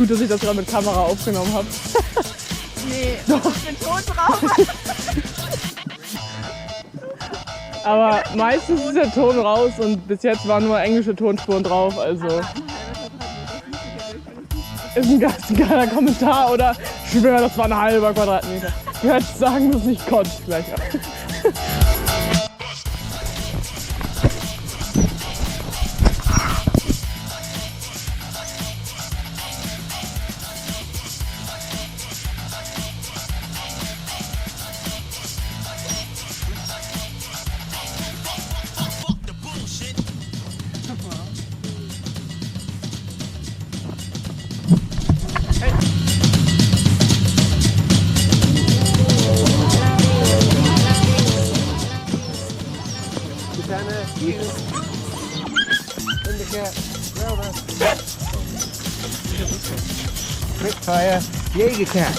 gut, dass ich das gerade mit Kamera aufgenommen habe. Nee, Doch. ich bin tot drauf. Aber meistens ist der Ton raus und bis jetzt waren nur englische Tonspuren drauf, also ist ein ganz geiler Kommentar, oder? Ich schwöre, das war ein halber Quadratmeter. Du hättest sagen müssen, ich konnte gleich. Quickfire, Jägercat.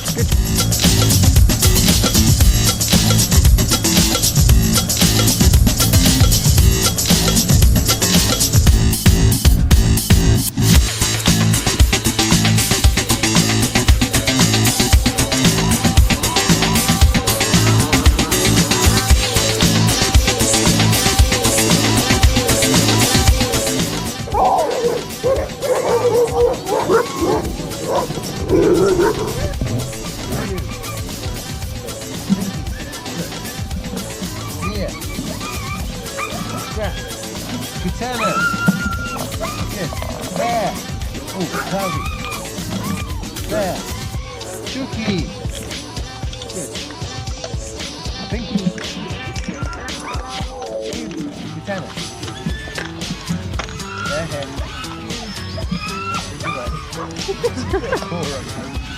Katana. Yes. There. Oh, Cloudy. There. Chucky. Good. Pinky. Katana. There, head. All right.